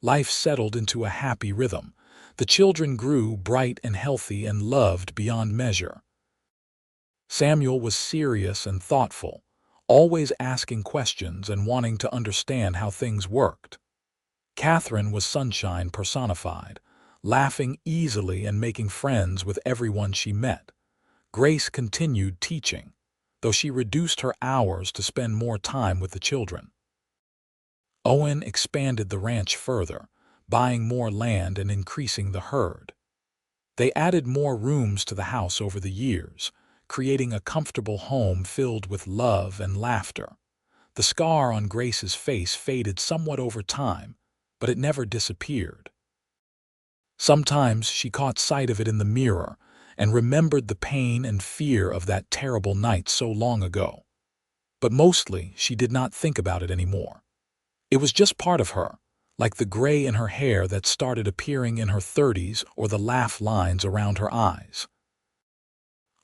Life settled into a happy rhythm. The children grew bright and healthy and loved beyond measure. Samuel was serious and thoughtful, always asking questions and wanting to understand how things worked. Catherine was sunshine personified, laughing easily and making friends with everyone she met. Grace continued teaching, though she reduced her hours to spend more time with the children. Owen expanded the ranch further, buying more land and increasing the herd. They added more rooms to the house over the years, creating a comfortable home filled with love and laughter. The scar on Grace's face faded somewhat over time, but it never disappeared. Sometimes she caught sight of it in the mirror and remembered the pain and fear of that terrible night so long ago. But mostly she did not think about it anymore. It was just part of her, like the gray in her hair that started appearing in her 30s or the laugh lines around her eyes.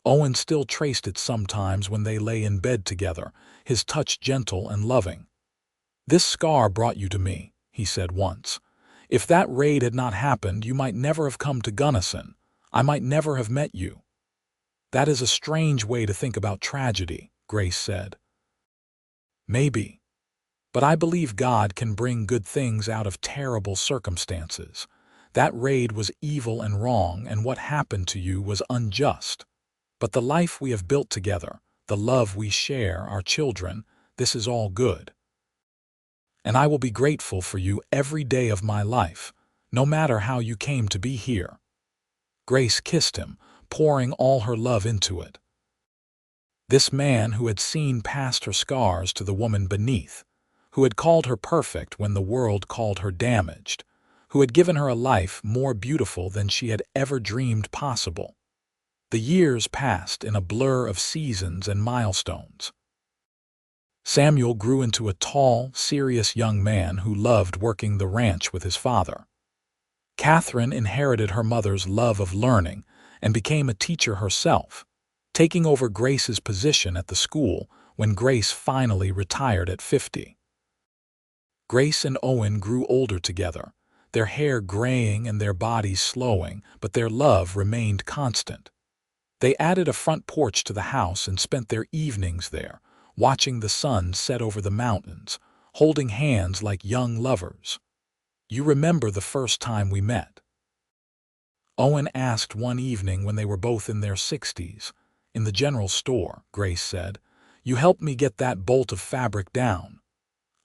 Owen still traced it sometimes when they lay in bed together, his touch gentle and loving. "This scar brought you to me," he said once. "If that raid had not happened, you might never have come to Gunnison. I might never have met you." "That is a strange way to think about tragedy," Grace said. "Maybe. But I believe God can bring good things out of terrible circumstances. That raid was evil and wrong, and what happened to you was unjust. But the life we have built together, the love we share, our children, this is all good. And I will be grateful for you every day of my life, no matter how you came to be here." Grace kissed him, pouring all her love into it. This man who had seen past her scars to the woman beneath, who had called her perfect when the world called her damaged, who had given her a life more beautiful than she had ever dreamed possible. The years passed in a blur of seasons and milestones. Samuel grew into a tall, serious young man who loved working the ranch with his father. Catherine inherited her mother's love of learning and became a teacher herself, taking over Grace's position at the school when Grace finally retired at 50. Grace and Owen grew older together, their hair graying and their bodies slowing, but their love remained constant. They added a front porch to the house and spent their evenings there, watching the sun set over the mountains, holding hands like young lovers. "You remember the first time we met?" Owen asked one evening when they were both in their 60s. "In the general store," Grace said. "You helped me get that bolt of fabric down.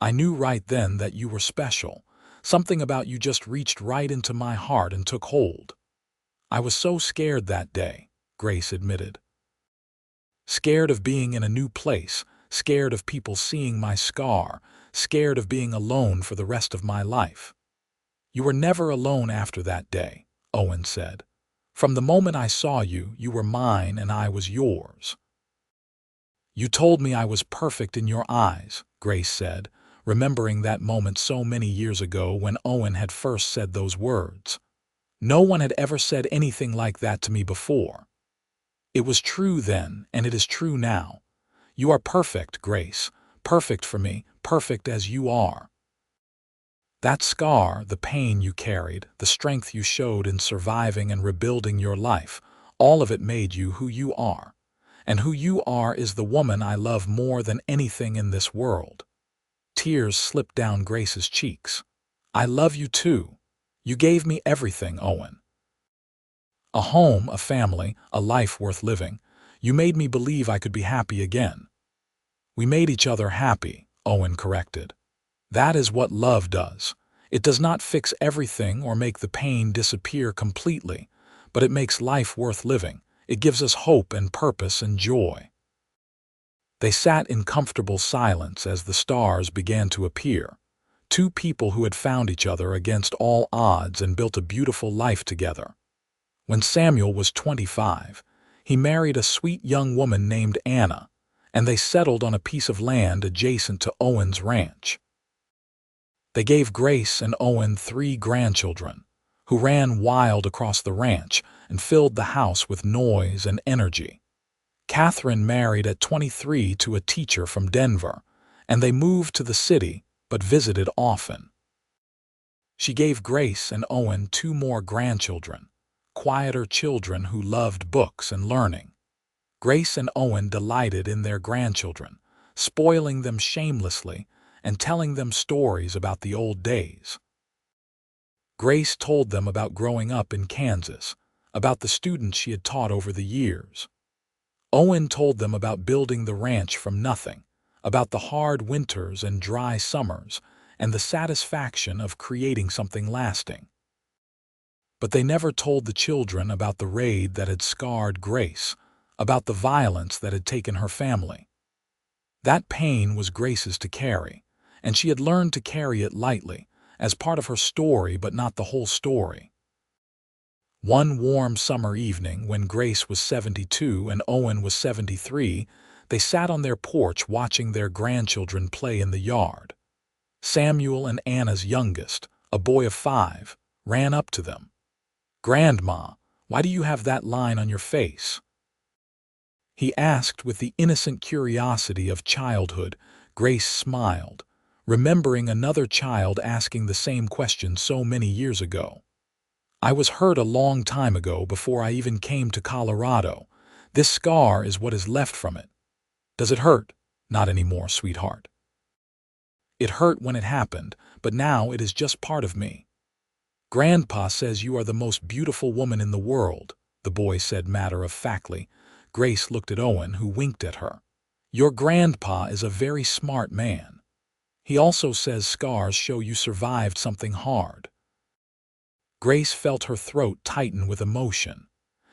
I knew right then that you were special. Something about you just reached right into my heart and took hold." "I was so scared that day," Grace admitted. "Scared of being in a new place, scared of people seeing my scar, scared of being alone for the rest of my life." "You were never alone after that day," Owen said. "From the moment I saw you, you were mine and I was yours." "You told me I was perfect in your eyes," Grace said, remembering that moment so many years ago when Owen had first said those words. "No one had ever said anything like that to me before. It was true then, and it is true now. You are perfect, Grace, perfect for me, perfect as you are." That scar, the pain you carried, the strength you showed in surviving and rebuilding your life, all of it made you who you are. And who you are is the woman I love more than anything in this world. Tears slipped down Grace's cheeks. "I love you too. You gave me everything, Owen. A home, a family, a life worth living. You made me believe I could be happy again." "We made each other happy," Owen corrected. "That is what love does. It does not fix everything or make the pain disappear completely, but it makes life worth living. It gives us hope and purpose and joy." They sat in comfortable silence as the stars began to appear. Two people who had found each other against all odds and built a beautiful life together. When Samuel was 25, he married a sweet young woman named Anna, and they settled on a piece of land adjacent to Owen's ranch. They gave Grace and Owen 3 grandchildren, who ran wild across the ranch and filled the house with noise and energy. Catherine married at 23 to a teacher from Denver, and they moved to the city but visited often. She gave Grace and Owen 2 more grandchildren, quieter children who loved books and learning. Grace and Owen delighted in their grandchildren, spoiling them shamelessly and telling them stories about the old days. Grace told them about growing up in Kansas, about the students she had taught over the years. Owen told them about building the ranch from nothing, about the hard winters and dry summers, and the satisfaction of creating something lasting. But they never told the children about the raid that had scarred Grace, about the violence that had taken her family. That pain was Grace's to carry, and she had learned to carry it lightly, as part of her story but not the whole story. One warm summer evening, when Grace was 72 and Owen was 73, they sat on their porch watching their grandchildren play in the yard. Samuel and Anna's youngest, a boy of 5, ran up to them. "Grandma, why do you have that line on your face?" he asked with the innocent curiosity of childhood. Grace smiled, remembering another child asking the same question so many years ago. "I was hurt a long time ago before I even came to Colorado. This scar is what is left from it." "Does it hurt?" "Not anymore, sweetheart. It hurt when it happened, but now it is just part of me." "Grandpa says you are the most beautiful woman in the world," the boy said matter-of-factly. Grace looked at Owen, who winked at her. "Your grandpa is a very smart man. He also says scars show you survived something hard." Grace felt her throat tighten with emotion.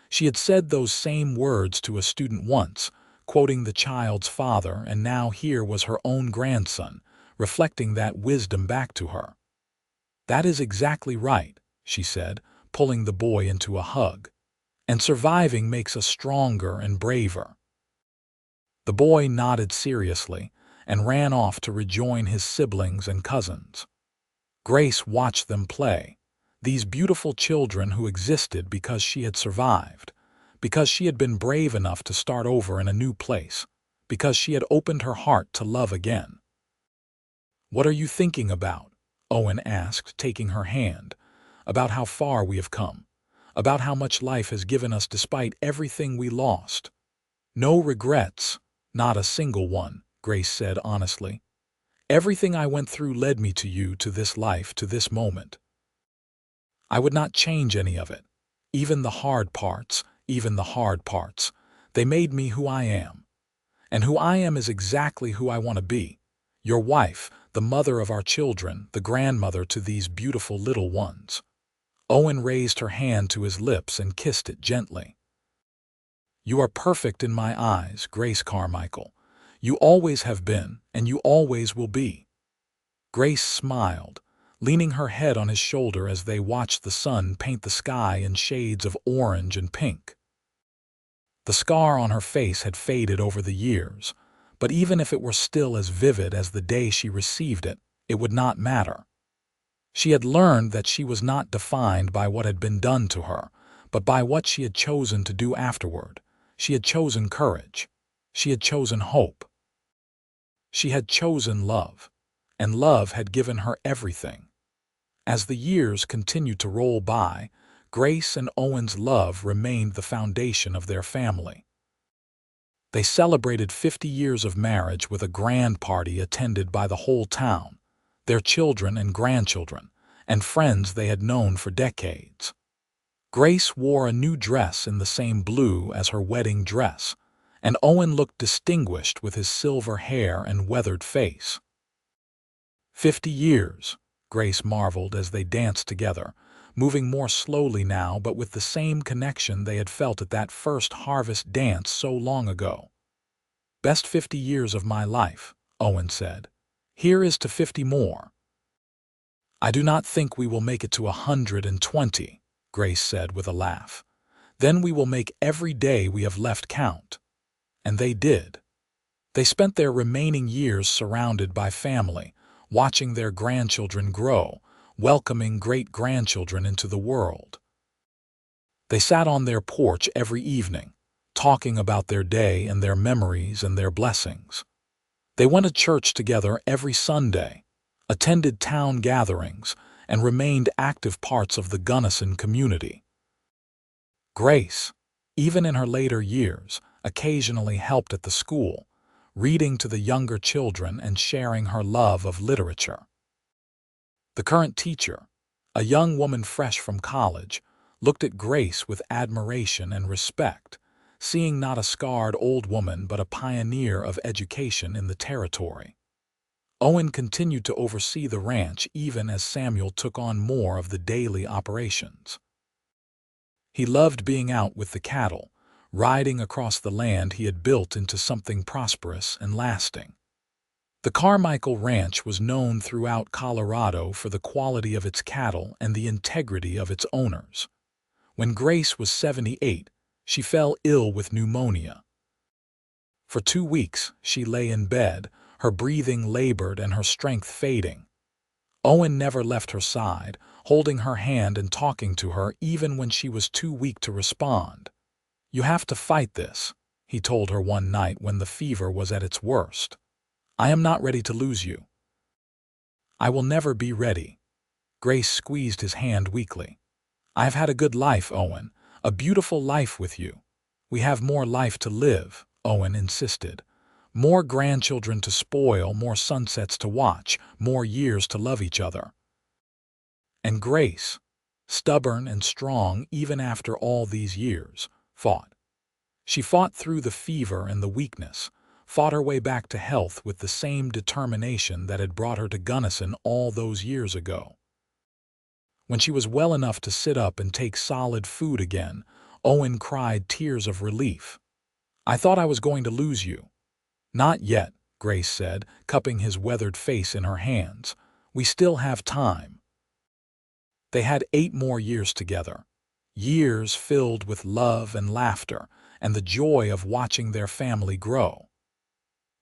She had said those same words to a student once, quoting the child's father, and now here was her own grandson, reflecting that wisdom back to her. "That is exactly right," she said, pulling the boy into a hug. "And surviving makes us stronger and braver." The boy nodded seriously and ran off to rejoin his siblings and cousins. Grace watched them play, these beautiful children who existed because she had survived, because she had been brave enough to start over in a new place, because she had opened her heart to love again. "What are you thinking about?" Owen asked, taking her hand. "About how far we have come, about how much life has given us despite everything we lost." "No regrets, not a single one," Grace said honestly. "Everything I went through led me to you, to this life, to this moment. I would not change any of it. Even the hard parts, they made me who I am. And who I am is exactly who I want to be. Your wife, the mother of our children, the grandmother to these beautiful little ones." Owen raised her hand to his lips and kissed it gently. "You are perfect in my eyes, Grace Carmichael. You always have been, and you always will be." Grace smiled, leaning her head on his shoulder as they watched the sun paint the sky in shades of orange and pink. The scar on her face had faded over the years, but even if it were still as vivid as the day she received it, it would not matter. She had learned that she was not defined by what had been done to her, but by what she had chosen to do afterward. She had chosen courage. She had chosen hope. She had chosen love, and love had given her everything. As the years continued to roll by, Grace and Owen's love remained the foundation of their family. They celebrated 50 years of marriage with a grand party attended by the whole town, their children and grandchildren, and friends they had known for decades. Grace wore a new dress in the same blue as her wedding dress, and Owen looked distinguished with his silver hair and weathered face. 50 years, Grace marveled as they danced together, moving more slowly now but with the same connection they had felt at that first harvest dance so long ago. "Best 50 years of my life," Owen said. "Here is to 50 more." "I do not think we will make it to 120, Grace said with a laugh. "Then we will make every day we have left count." And they did. They spent their remaining years surrounded by family, watching their grandchildren grow, welcoming great-grandchildren into the world. They sat on their porch every evening, talking about their day and their memories and their blessings. They went to church together every Sunday, attended town gatherings, and remained active parts of the Gunnison community. Grace, even in her later years, occasionally helped at the school, reading to the younger children and sharing her love of literature. The current teacher, a young woman fresh from college, looked at Grace with admiration and respect, seeing not a scarred old woman but a pioneer of education in the territory. Owen continued to oversee the ranch even as Samuel took on more of the daily operations. He loved being out with the cattle, riding across the land he had built into something prosperous and lasting. The Carmichael Ranch was known throughout Colorado for the quality of its cattle and the integrity of its owners. When Grace was 78, she fell ill with pneumonia. For 2 weeks, she lay in bed, her breathing labored and her strength fading. Owen never left her side, holding her hand and talking to her even when she was too weak to respond. "You have to fight this," he told her one night when the fever was at its worst. "I am not ready to lose you." "I will never be ready." Grace squeezed his hand weakly. "I have had a good life, Owen, a beautiful life with you." "We have more life to live," Owen insisted. "More grandchildren to spoil, more sunsets to watch, more years to love each other." And Grace, stubborn and strong even after all these years, fought. She fought through the fever and the weakness, fought her way back to health with the same determination that had brought her to Gunnison all those years ago. When she was well enough to sit up and take solid food again, Owen cried tears of relief. "I thought I was going to lose you." "Not yet," Grace said, cupping his weathered face in her hands. "We still have time." They had 8 more years together, years filled with love and laughter and the joy of watching their family grow.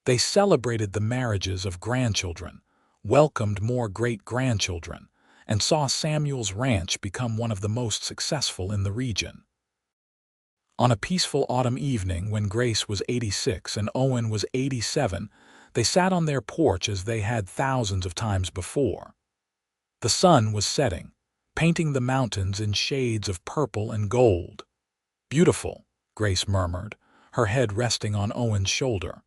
They celebrated the marriages of grandchildren, welcomed more great-grandchildren, and saw Samuel's ranch become one of the most successful in the region. On a peaceful autumn evening when Grace was 86 and Owen was 87, they sat on their porch as they had thousands of times before. The sun was setting, painting the mountains in shades of purple and gold. "Beautiful," Grace murmured, her head resting on Owen's shoulder.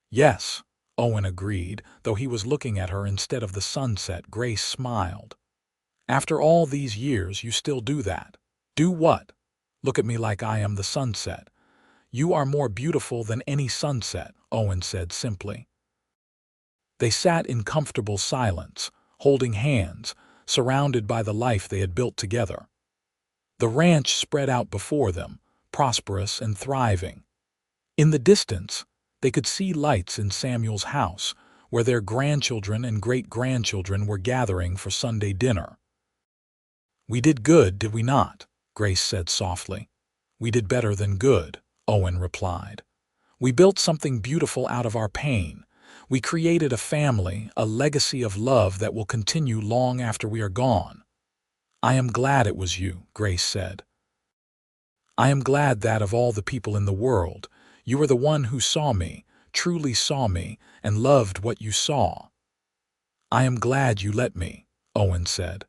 "Yes," Owen agreed, though he was looking at her instead of the sunset. Grace smiled. "After all these years, you still do that." "Do what?" "Look at me like I am the sunset." "You are more beautiful than any sunset," Owen said simply. They sat in comfortable silence, holding hands, surrounded by the life they had built together. The ranch spread out before them, prosperous and thriving. In the distance, they could see lights in Samuel's house, where their grandchildren and great-grandchildren were gathering for Sunday dinner. "We did good, did we not?" Grace said softly. "We did better than good," Owen replied. "We built something beautiful out of our pain. We created a family, a legacy of love that will continue long after we are gone." "I am glad it was you," Grace said. "I am glad that, of all the people in the world, you were the one who saw me, truly saw me, and loved what you saw." "I am glad you let me," Owen said.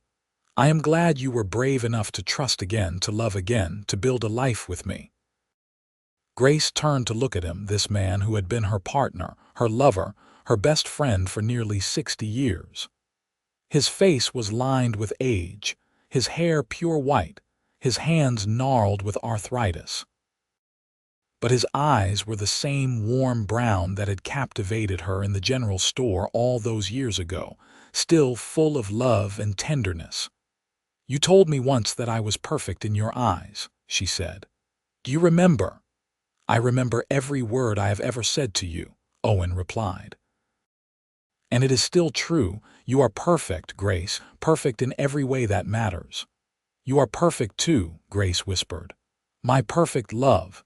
"I am glad you were brave enough to trust again, to love again, to build a life with me." Grace turned to look at him, this man who had been her partner, her lover, her best friend for nearly 60 years. His face was lined with age, his hair pure white, his hands gnarled with arthritis. But his eyes were the same warm brown that had captivated her in the general store all those years ago, still full of love and tenderness. "You told me once that I was perfect in your eyes," she said. "Do you remember?" "I remember every word I have ever said to you," Owen replied. "And it is still true. You are perfect, Grace, perfect in every way that matters." "You are perfect too," Grace whispered. "My perfect love."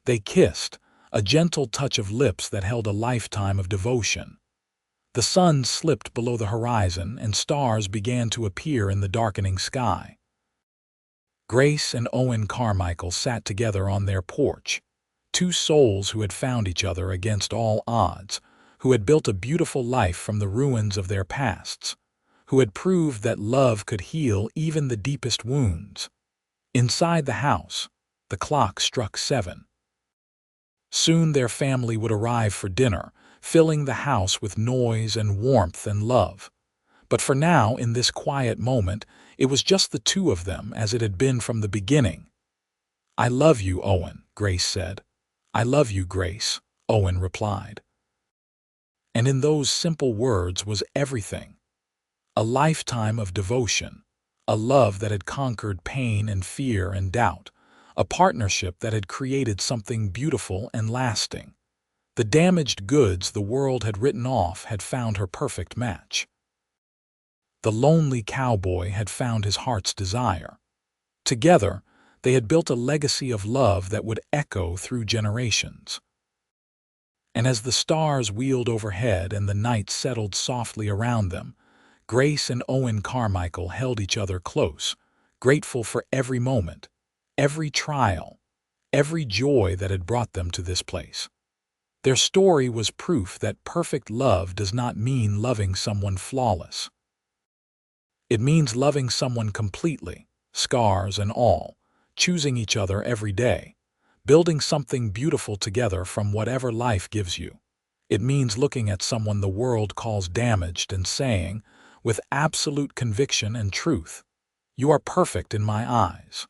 They kissed, a gentle touch of lips that held a lifetime of devotion. The sun slipped below the horizon and stars began to appear in the darkening sky. Grace and Owen Carmichael sat together on their porch, two souls who had found each other against all odds, who had built a beautiful life from the ruins of their pasts, who had proved that love could heal even the deepest wounds. Inside the house, the clock struck 7. Soon their family would arrive for dinner, filling the house with noise and warmth and love. But for now, in this quiet moment, it was just the two of them as it had been from the beginning. "I love you, Owen," Grace said. "I love you, Grace," Owen replied. And in those simple words was everything. A lifetime of devotion, a love that had conquered pain and fear and doubt, a partnership that had created something beautiful and lasting. The damaged goods the world had written off had found her perfect match. The lonely cowboy had found his heart's desire. Together, they had built a legacy of love that would echo through generations. And as the stars wheeled overhead and the night settled softly around them, Grace and Owen Carmichael held each other close, grateful for every moment, every trial, every joy that had brought them to this place. Their story was proof that perfect love does not mean loving someone flawless. It means loving someone completely, scars and all, choosing each other every day, building something beautiful together from whatever life gives you. It means looking at someone the world calls damaged and saying, with absolute conviction and truth, "You are perfect in my eyes."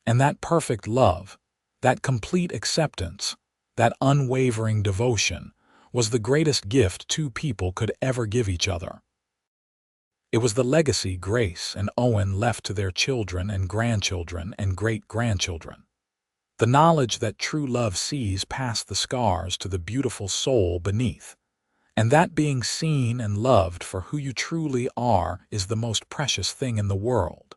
And that perfect love, that complete acceptance, that unwavering devotion, was the greatest gift two people could ever give each other. It was the legacy Grace and Owen left to their children and grandchildren and great-grandchildren. The knowledge that true love sees past the scars to the beautiful soul beneath, and that being seen and loved for who you truly are is the most precious thing in the world.